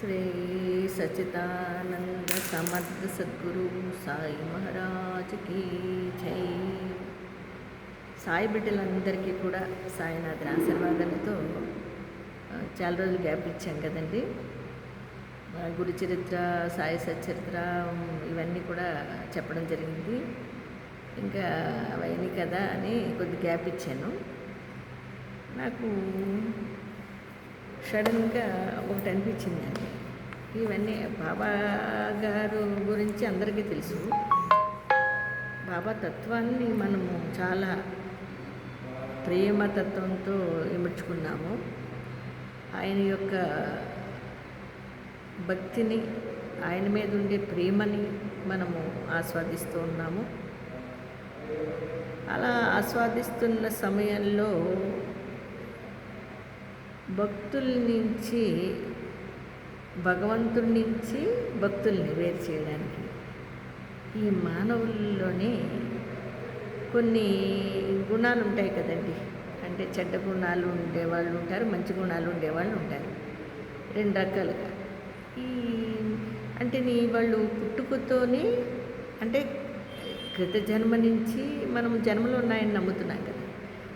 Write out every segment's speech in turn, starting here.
శ్రీ సచిదానంద సమర్థ సద్గురు సాయి మహారాజ్కి జై. సాయి బిడ్డలందరికీ కూడా సాయినాథుని ఆశీర్వాదాలతో చాలా రోజులు గ్యాప్ ఇచ్చాం కదండి. గురు చరిత్ర, సాయి సచరిత్ర ఇవన్నీ కూడా చెప్పడం జరిగింది. ఇంకా అవన్నీ కదా అని కొద్ది గ్యాప్ ఇచ్చాను. నాకు సడన్గా ఒకటి అనిపించిందండి. ఇవన్నీ బాబా గారు గురించి అందరికీ తెలుసు. బాబా తత్వాన్ని మనము చాలా ప్రేమతత్వంతో ఇముడ్చుకున్నాము. ఆయన యొక్క భక్తిని, ఆయన మీద ఉండే ప్రేమని మనము ఆస్వాదిస్తూ ఉన్నాము. అలా ఆస్వాదిస్తున్న సమయంలో భక్తుల నుంచి, భగవంతుడి నుంచి భక్తుల్ని వేరు చేయడానికి ఈ మానవుల్లోనే కొన్ని గుణాలు ఉంటాయి కదండి. అంటే చెడ్డ గుణాలు ఉండేవాళ్ళు ఉంటారు, మంచి గుణాలు ఉండేవాళ్ళు ఉంటారు. రెండు రకాలుగా అంటే వాళ్ళు పుట్టుకతోనే, అంటే క్రిత జన్మ నుంచి మనం జన్మలు ఉన్నాయని నమ్ముతున్నాం కదా.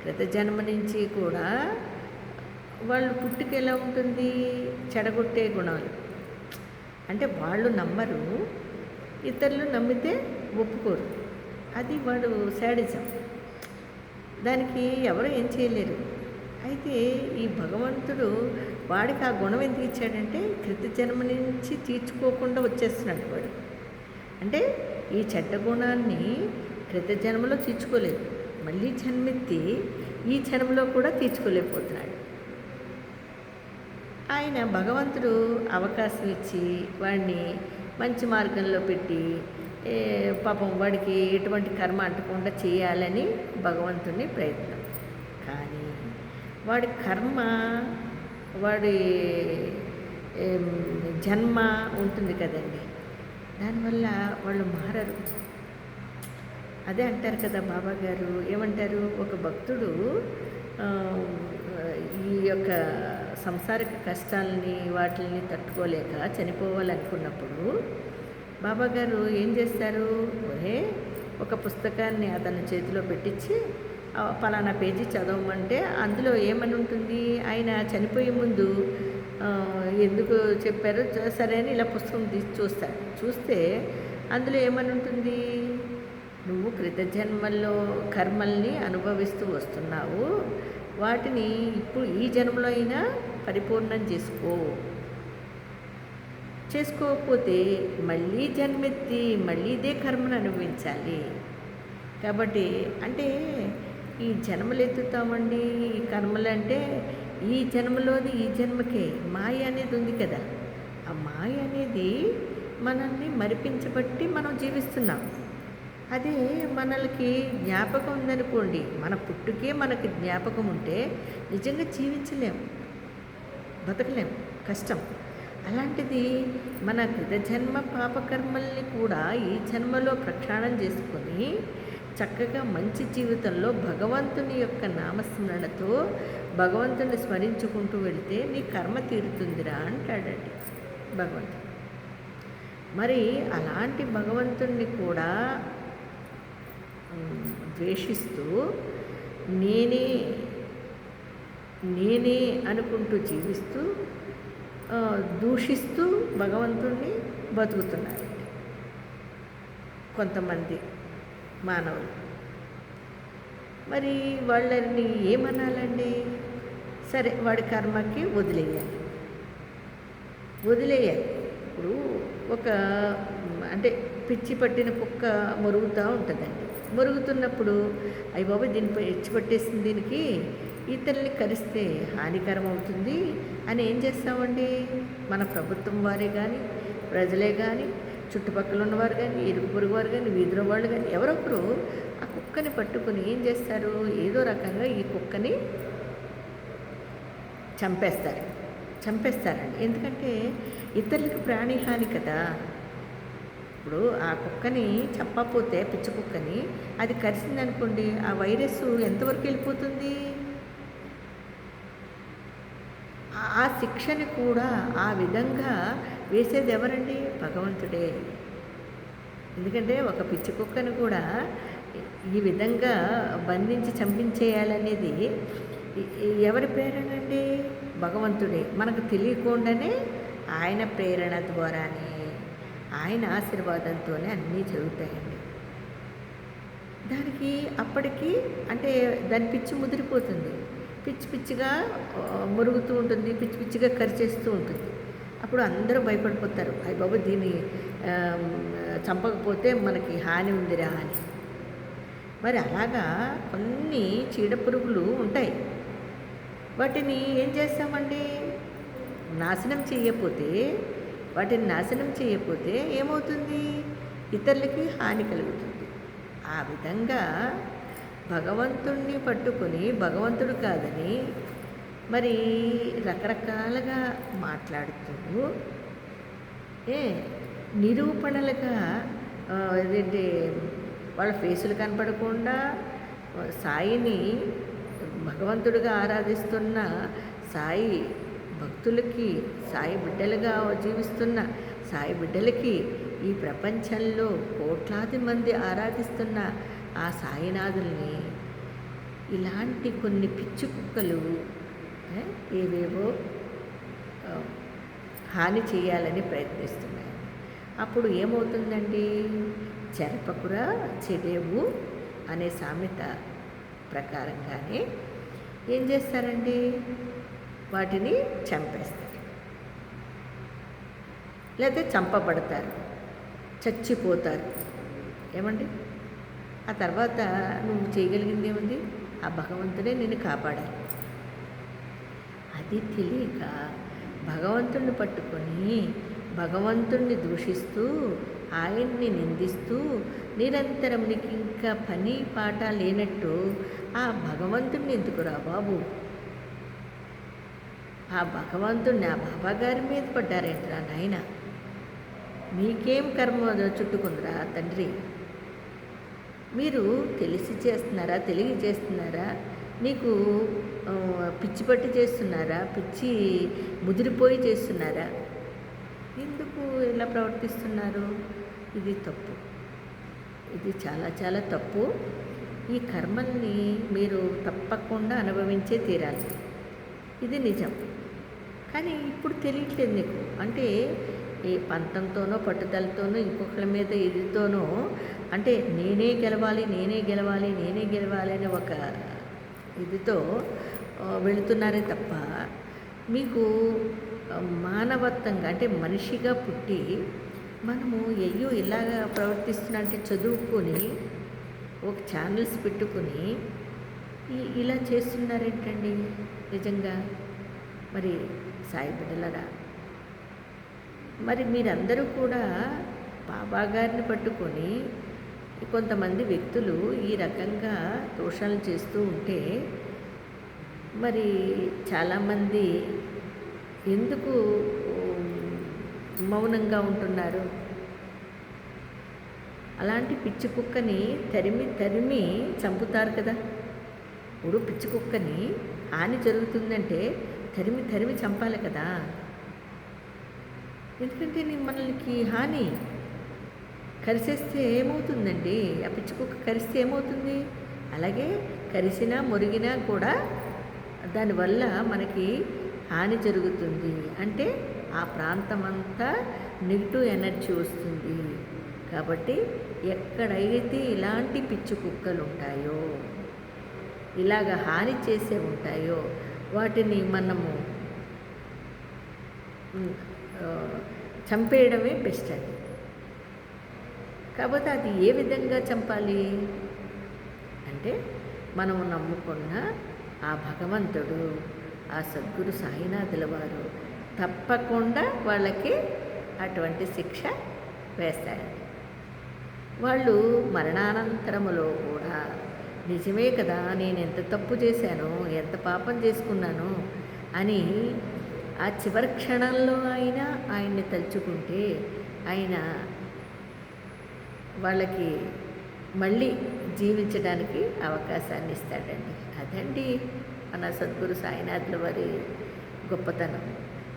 క్రిత జన్మ నుంచి కూడా వాళ్ళు పుట్టుక ఎలా ఉంటుంది, చెడగొట్టే గుణాలు. అంటే వాళ్ళు నమ్మరు, ఇతరులు నమ్మితే ఒప్పుకోరు. అది వాడు శాడిజం. దానికి ఎవరు ఏం చేయలేరు. అయితే ఈ భగవంతుడు వాడికి ఆ గుణం ఎందుకు ఇచ్చాడంటే, క్రిత జన్మ నుంచి తీర్చుకోకుండా వచ్చేస్తున్నాడు వాడు. అంటే ఈ చెడ్డ గుణాన్ని క్రిత జన్మలో తీర్చుకోలేదు, మళ్ళీ జన్మెత్తి ఈ జన్మలో కూడా తీర్చుకోలేకపోతున్నాడు. ఆయన భగవంతుడు అవకాశం ఇచ్చి వాడిని మంచి మార్గంలో పెట్టి పాపం వాడికి ఎటువంటి కర్మ అంటకుండా చేయాలని భగవంతుని ప్రయత్నం. కానీ వాడి కర్మ, వాడి జన్మ ఉంటుంది కదండి, దానివల్ల వాళ్ళు మారరు. అదే అంటారు కదా బాబా గారు, ఏమంటారు, ఒక భక్తుడు ఈ యొక్క సంసారిక కష్టాలని వాటిని తట్టుకోలేక చనిపోవాలనుకున్నప్పుడు బాబా గారు ఏం చేస్తారు, ఒక పుస్తకాన్ని అతని చేతిలో పెట్టించి పలానా పేజీ చదవమంటే అందులో ఏమని ఉంటుంది, ఆయన చనిపోయే ముందు ఎందుకు చెప్పారో సరే అని ఇలా పుస్తకం తీసి చూస్తాడు. చూస్తే అందులో ఏమని ఉంటుంది, నువ్వు కృతజన్మల్లో కర్మల్ని అనుభవిస్తూ వస్తున్నావు, వాటిని ఇప్పుడు ఈ జన్మలో అయినా పరిపూర్ణం చేసుకోకపోతే మళ్ళీ జన్మెత్తి మళ్ళీ ఇదే కర్మను అనుభవించాలి. కాబట్టి అంటే ఈ జన్మలు ఎత్తుతామండి, ఈ కర్మలు అంటే ఈ జన్మలోది ఈ జన్మకే మాయ అనేది ఉంది కదా. ఆ మాయ అనేది మనల్ని మరిపించబట్టి మనం జీవిస్తున్నాం. అదే మనకి జ్ఞాపకం ఉందనుకోండి, మన పుట్టుకే మనకి జ్ఞాపకం ఉంటే నిజంగా జీవించలేం, బతకలేం, కష్టం. అలాంటిది మన కృత జన్మ పాపకర్మల్ని కూడా ఈ జన్మలో ప్రక్షాళన చేసుకొని చక్కగా మంచి జీవితంలో భగవంతుని యొక్క నామస్మరణతో భగవంతుని స్మరించుకుంటూ వెళితే నీ కర్మ తీరుతుందిరా అంటాడండి భగవంతుడు. మరి అలాంటి భగవంతుణ్ణి కూడా ద్వేషిస్తూ నేనే అనుకుంటూ జీవిస్తూ దూషిస్తూ భగవంతుణ్ణి బతుకుతున్నారు కొంతమంది మానవులు. మరి వాళ్ళని ఏమనాలండి, సరే వాడి కర్మకి వదిలేయాలి. ఇప్పుడు ఒక అంటే పిచ్చి పట్టిన కుక్క మొరుగుతూ ఉంటుందండి. మొరుగుతున్నప్పుడు అయ్య బాబా దీనిపై ఎచ్చి పట్టేసింది, దీనికి ఇతరుల్ని కరిస్తే హానికరం అవుతుంది అని ఏం చేస్తామండి, మన ప్రభుత్వం వారే కానీ, ప్రజలే కానీ, చుట్టుపక్కల ఉన్నవారు కానీ, ఇరుగు పొరుగు వారు కానీ, వీధిలో వాళ్ళు కానీ ఎవరొకరు ఆ కుక్కని పట్టుకుని ఏం చేస్తారు, ఏదో రకంగా ఈ కుక్కని చంపేస్తారండి. ఎందుకంటే ఇతరులకు ప్రాణిహాని కదా. ఇప్పుడు ఆ కుక్కని చంపకపోతే, పిచ్చి కుక్కని అది కరిసిందనుకోండి, ఆ వైరస్ ఎంతవరకు వెళ్ళిపోతుంది, ఆ ఆ శిక్షని కూడా ఆ విధంగా వేసేది ఎవరండి? భగవంతుడే. ఎందుకంటే ఒక పిచ్చి కుక్కను కూడా ఈ విధంగా బంధించి చంపించేయాలనేది ఎవరి ప్రేరణండి? భగవంతుడే. మనకు తెలియకుండానే ఆయన ప్రేరణ ద్వారానే, ఆయన ఆశీర్వాదంతోనే అన్నీ జరుగుతాయండి. దానికి అప్పటికి అంటే దాని పిచ్చి ముదిరిపోతుంది. పిచ్చి పిచ్చిగా మురుగుతూ ఉంటుంది, పిచ్చి పిచ్చిగా కరిచేస్తూ ఉంటుంది. అప్పుడు అందరూ భయపడిపోతారు. అయ్య బాబోయ్, దీన్ని చంపకపోతే మనకి హాని ఉందిరా అని. మరి అలాగా కొన్ని చీడపురుగులు ఉంటాయి. వాటిని ఏం చేస్తామండి? వాటిని నాశనం చేయకపోతే ఏమవుతుంది? ఇతరులకి హాని కలుగుతుంది. ఆ విధంగా భగవంతుణ్ణి పట్టుకొని భగవంతుడు కాదని మరి రకరకాలుగా మాట్లాడుతూ నిరూపణలుగా అదేంటి వాళ్ళ ఫేసులు కనపడకుండా సాయిని భగవంతుడిగా ఆరాధిస్తున్న సాయి భక్తులకి, సాయి బిడ్డలుగా జీవిస్తున్న సాయి బిడ్డలకి, ఈ ప్రపంచంలో కోట్లాది మంది ఆరాధిస్తున్న ఆ సాయినాథుల్ని ఇలాంటి కొన్ని పిచ్చి కుక్కలు ఏవేవో హాని చేయాలని ప్రయత్నిస్తున్నాయి. అప్పుడు ఏమవుతుందండి? చెరపకురా చెడేవు అనే సామెత ప్రకారంగానే ఏం చేస్తారండి? వాటిని చంపేస్తారు, లేకపోతే చంపబడతారు, చచ్చిపోతారు. ఏమండి? ఆ తర్వాత నువ్వు చేయగలిగింది ఏముంది? ఆ భగవంతుడే నిన్ను కాపాడాలి. అది తెలియక భగవంతుడిని పట్టుకొని భగవంతుణ్ణి దూషిస్తూ ఆయన్ని నిందిస్తూ నిరంతరం నీకు ఇంకా పని పాట లేనట్టు ఆ భగవంతుడిని ఎందుకురా బాబు, ఆ భగవంతుడిని ఆ బాబాగారి మీద పడ్డారేంట్రా నాయన, మీకేం కర్మ చుట్టుకుందిరా తండ్రి? మీరు తెలిసి చేస్తున్నారా, తెలియ చేస్తున్నారా, నీకు పిచ్చి పట్టి చేస్తున్నారా, పిచ్చి ముదిరిపోయి చేస్తున్నారా? ఎందుకు ఇలా ప్రవర్తిస్తున్నారు? ఇది తప్పు, ఇది చాలా చాలా తప్పు. ఈ కర్మల్ని మీరు తప్పకుండా అనుభవించే తీరాలి, ఇది నిజం. కానీ ఇప్పుడు తెలియట్లేదు నీకు. అంటే ఈ పంతంతోనో పట్టుదలతోనో ఇంకొకరి మీద ఇదితోనో అంటే నేనే గెలవాలి అనే ఒక ఇదితో వెళుతున్నారే తప్ప మీకు మానవత్వంగా అంటే మనిషిగా పుట్టి మనము అయ్యో ఇలాగా ప్రవర్తిస్తున్నా అంటే చదువుకొని ఒక ఛానల్స్ పెట్టుకుని ఇలా చేస్తున్నారేంటండి నిజంగా? మరి సాయి బిడ్డలరా, మరి మీరందరూ కూడా బాబా గారిని పట్టుకొని కొంతమంది వ్యక్తులు ఈ రకంగా దోషాలు చేస్తూ ఉంటే మరి చాలామంది ఎందుకు మౌనంగా ఉంటున్నారు? అలాంటి పిచ్చి కుక్కని తరిమి చంపుతారు కదా. ఇప్పుడు పిచ్చి కుక్కని హాని జరుగుతుందంటే తరిమి చంపాలి కదా. ఎందుకంటే మనకి హాని కరిసేస్తే ఏమవుతుందండి? ఆ పిచ్చి కుక్క కరిస్తే ఏమవుతుంది? అలాగే కరిసినా మురిగినా కూడా దానివల్ల మనకి హాని జరుగుతుంది. అంటే ఆ ప్రాంతం అంతా నెగిటివ్ ఎనర్జీ వస్తుంది. కాబట్టి ఎక్కడైతే ఇలాంటి పిచ్చి కుక్కలు ఉంటాయో, ఇలాగ హాని చేసే ఉంటాయో వాటిని మనము చంపేయడమే బెస్ట్ అండి. కాకపోతే అది ఏ విధంగా చంపాలి అంటే మనము నమ్ముకున్న ఆ భగవంతుడు, ఆ సద్గురు సాయినాథుల వారు తప్పకుండా వాళ్ళకి అటువంటి శిక్ష వేస్తారండి. వాళ్ళు మరణానంతరములో కూడా నిజమే కదా, నేను ఎంత తప్పు చేశాను, ఎంత పాపం చేసుకున్నాను అని ఆ చివరి క్షణంలో అయినా ఆయన్ని తలుచుకుంటే ఆయన వాళ్ళకి మళ్ళీ జీవించడానికి అవకాశాన్ని ఇస్తాడండి. అదండి మన సద్గురు సాయినాథుల వారి గొప్పతనం.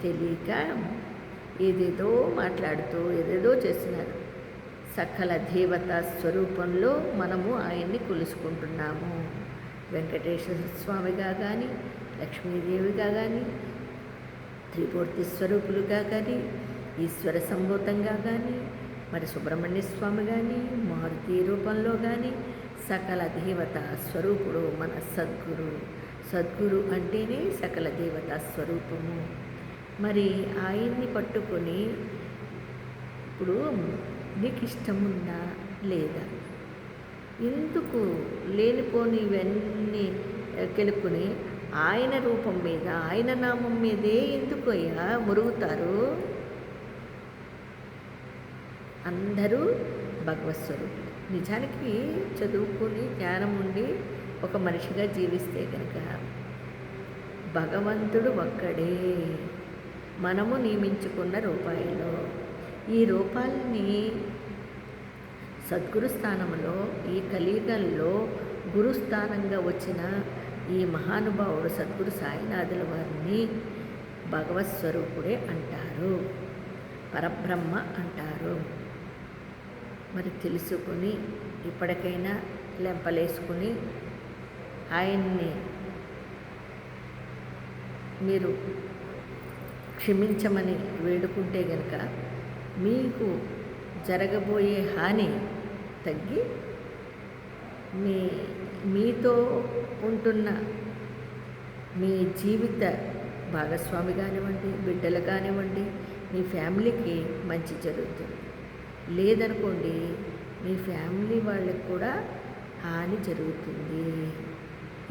తెలియక ఏదేదో మాట్లాడుతూ ఏదేదో చేస్తున్నారు. సకల దేవత స్వరూపంలో మనము ఆయన్ని కొలుసుకుంటున్నాము. వెంకటేశ్వర స్వామిగా కానీ, లక్ష్మీదేవిగా కానీ, త్రిమూర్తి స్వరూపులుగా కానీ, ఈశ్వర సంభూతంగా కానీ, మరి సుబ్రహ్మణ్య స్వామి కానీ, మారుతి రూపంలో కానీ, సకల దేవత స్వరూపుడు మన సద్గురు. సద్గురు అంటేనే సకల దేవత స్వరూపము. మరి ఆయన్ని పట్టుకొని ఇప్పుడు నీకు ఇష్టముందా లేదా? ఎందుకు లేనిపోని ఇవన్నీ కెలుక్కుని ఆయన రూపం మీద, ఆయన నామం మీదే ఎందుకు అయ్యా మురుగుతారు? అందరూ భగవత్ స్వరూపులు. నిజానికి చదువుకుని జ్ఞానం ఉండి ఒక మనిషిగా జీవిస్తే కనుక భగవంతుడు ఒక్కడే. మనము నియమించుకున్న రూపాయలు, ఈ రూపాలని సద్గురు స్థానంలో ఈ కలియుగంలో గురుస్థానంగా వచ్చిన ఈ మహానుభావుడు సద్గురు సాయినాథుల వారిని భగవత్ స్వరూపుడే అంటారు, పరబ్రహ్మ అంటారు. మరి తెలుసుకొని ఇప్పటికైనా లెంపలేసుకుని ఆయన్ని మీరు క్షమించమని వేడుకుంటే గనక మీకు జరగబోయే హాని తగ్గి మీతో ఉంటున్న మీ జీవిత భాగస్వామి కానివ్వండి, బిడ్డలు కానివ్వండి, మీ ఫ్యామిలీకి మంచి జరుగుతుంది. లేదనుకోండి మీ ఫ్యామిలీ వాళ్ళకి కూడా హాని జరుగుతుంది.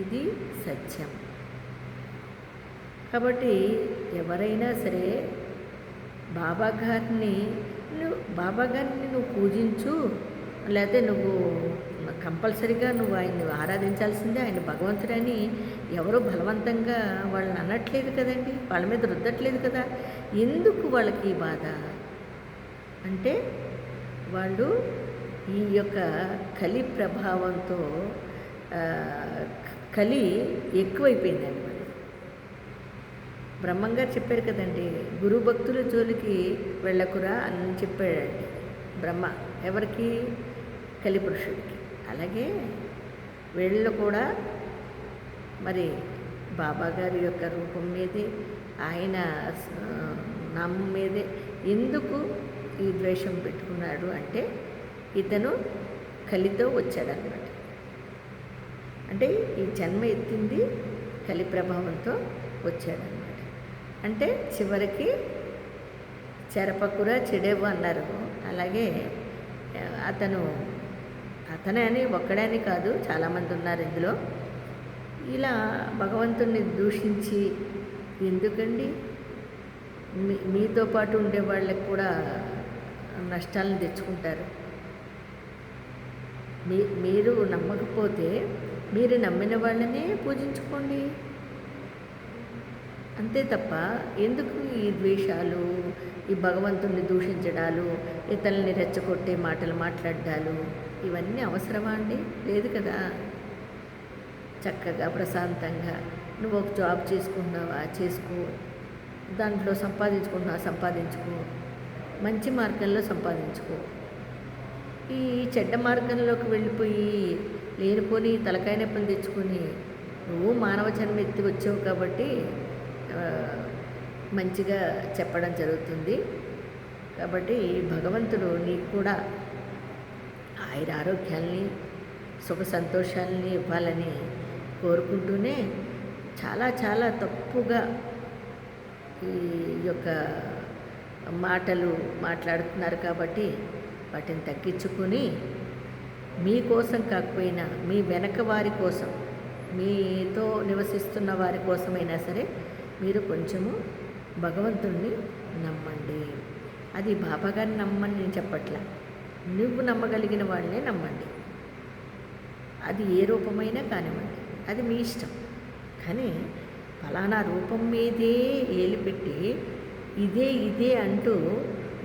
ఇది సత్యం. కాబట్టి ఎవరైనా సరే బాబాగారిని నువ్వు పూజించు, లేకపోతే నువ్వు కంపల్సరిగా నువ్వు ఆయన్ని ఆరాధించాల్సిందే, ఆయన భగవంతుడని ఎవరో బలవంతంగా వాళ్ళని అనట్లేదు కదండి, వాళ్ళ మీద రుద్దట్లేదు కదా. ఎందుకు వాళ్ళకి ఈ బాధ అంటే వాళ్ళు ఈ యొక్క కలి ప్రభావంతో కలి ఎక్కువైపోయిందండి. బ్రహ్మంగారు చెప్పారు కదండి, గురు భక్తుల జోలికి వెళ్ళకురా అని చెప్పాడండి బ్రహ్మ. ఎవరికి? కలిపురుషుడికి. అలాగే వీళ్ళు కూడా మరి బాబాగారి యొక్క రూపం మీదే, ఆయన నామం మీదే ఎందుకు ఈ ద్వేషం పెట్టుకున్నాడు అంటే ఇతను కలితో వచ్చాడనమాట. అంటే ఈ జన్మ ఎత్తింది కలి ప్రభావంతో వచ్చాడనమాట. అంటే చివరికి చెరపకుర చెడేవు అన్నారు. అలాగే అతనే అని ఒక్కడే అని కాదు, చాలామంది ఉన్నారు ఇందులో. ఇలా భగవంతుణ్ణి దూషించి ఎందుకండి మీతో పాటు ఉండే వాళ్ళకి కూడా నష్టాలను తెచ్చుకుంటారు. మీరు నమ్మకపోతే మీరు నమ్మిన వాళ్ళనే పూజించుకోండి, అంతే తప్ప ఎందుకు ఈ ద్వేషాలు, ఈ భగవంతుణ్ణి దూషించడాలు, ఇతరులని రెచ్చగొట్టే మాటలు మాట్లాడాలు, ఇవన్నీ అవసరమా అండి? లేదు కదా. చక్కగా ప్రశాంతంగా నువ్వు ఒక జాబ్ చేసుకుంటున్నావా చేసుకో, దాంట్లో సంపాదించుకో, మంచి మార్గంలో సంపాదించుకో. ఈ చెడ్డ మార్గంలోకి వెళ్ళిపోయి లేనిపోని తలకాయ నొప్పులు తెచ్చుకొని నువ్వు మానవ జన్మ ఎత్తి వచ్చావు కాబట్టి మంచిగా చెప్పడం జరుగుతుంది. కాబట్టి భగవంతుడు నీకు కూడా ఆరోగ్యాల్ని సుఖ సంతోషాలని ఇవ్వాలని కోరుకుంటూనే చాలా చాలా తప్పుగా ఈ యొక్క మాటలు మాట్లాడుతున్నారు. కాబట్టి వాటిని తగ్గించుకొని మీకోసం కాకపోయినా మీ వెనక వారి కోసం, మీతో నివసిస్తున్న వారి కోసమైనా సరే మీరు కొంచెము భగవంతుణ్ణి నమ్మండి. అది బాబాగారిని నమ్మని నేను చెప్పట్లా, నువ్వు నమ్మగలిగిన వాళ్ళనే నమ్మండి. అది ఏ రూపమైనా కానివ్వండి, అది మీ ఇష్టం. కానీ ఫలానా రూపం మీదే ఏలిపెట్టి ఇదే అంటూ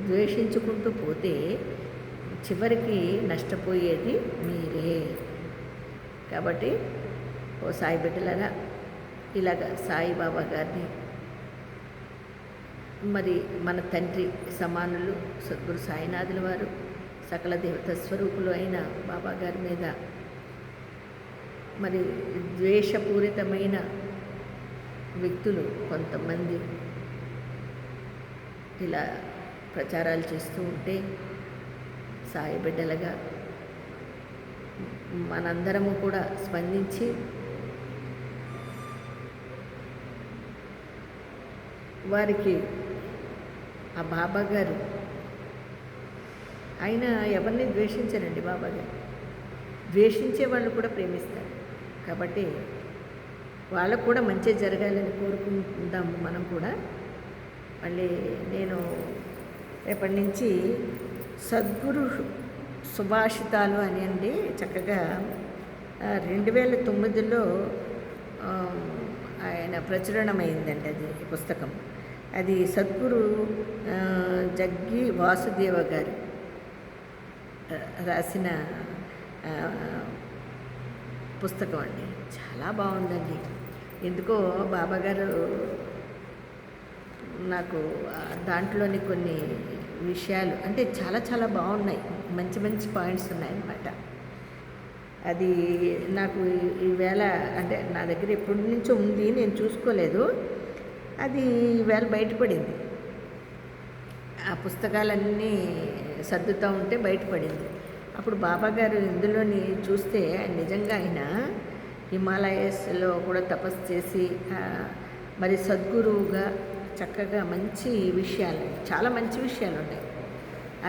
ద్వేషించుకుంటూ పోతే చివరికి నష్టపోయేది మీరే. కాబట్టి ఓ సాయి బిడ్డలారా, ఇలాగ సాయిబాబా గారిని మరి మన తండ్రి సమానులు సద్గురు సాయినాథుల వారు సకల దేవత స్వరూపులు అయిన బాబా గారి మీద మరి ద్వేషపూరితమైన వ్యక్తులు కొంతమంది ఇలా ప్రచారాలు చేస్తూ ఉంటే సాయి బిడ్డలుగా మనందరము కూడా స్పందించి వారికి ఆ బాబా గారు ఆయన ఎవరిని ద్వేషించరండి. బాబా గారు ద్వేషించే వాళ్ళు కూడా ప్రేమిస్తారు. కాబట్టి వాళ్ళకు కూడా మంచి జరగాలని కోరుకుందాము మనం కూడా. మళ్ళీ నేను రేపటి నుంచి సద్గురు సుభాషితాలు అని అండి చక్కగా 2009లో ఆయన ప్రచురణమైందండి అది పుస్తకం. అది సద్గురు జగ్గి వాసుదేవ గారు రాసిన పుస్తకం అండి. చాలా బాగుందండి. ఎందుకో బాబాగారు నాకు దాంట్లోని కొన్ని విషయాలు అంటే చాలా చాలా బాగున్నాయి. మంచి మంచి పాయింట్స్ ఉన్నాయన్నమాట. అది నాకు ఈవేళ అంటే నా దగ్గర ఎప్పటి నుంచో ఉంది, నేను చూసుకోలేదు. అది ఈవేళ బయటపడింది. ఆ పుస్తకాలన్నీ సర్దుతూ ఉంటే బయటపడింది. అప్పుడు బాబా గారు ఇందులోని చూస్తే నిజంగా ఆయన హిమాలయస్లో కూడా తపస్సు చేసి మరి సద్గురువుగా చక్కగా మంచి విషయాలు, చాలా మంచి విషయాలు ఉన్నాయి.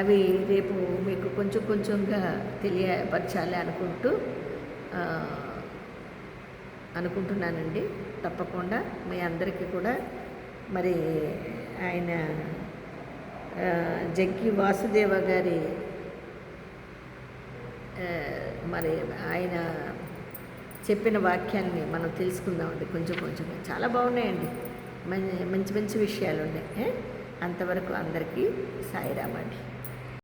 అవి రేపు మీకు కొంచెం కొంచెంగా తెలియపరచాలి అనుకుంటున్నానండి. తప్పకుండా మీ అందరికీ కూడా మరి ఆయన జగ్గి వాసుదేవ గారి మరి ఆయన చెప్పిన వాక్యాన్ని మనం తెలుసుకుందామండి కొంచెం కొంచెంగా. చాలా బాగున్నాయండి, మంచి మంచి విషయాలు ఉన్నాయి. అంతవరకు అందరికీ సాయిరామండి.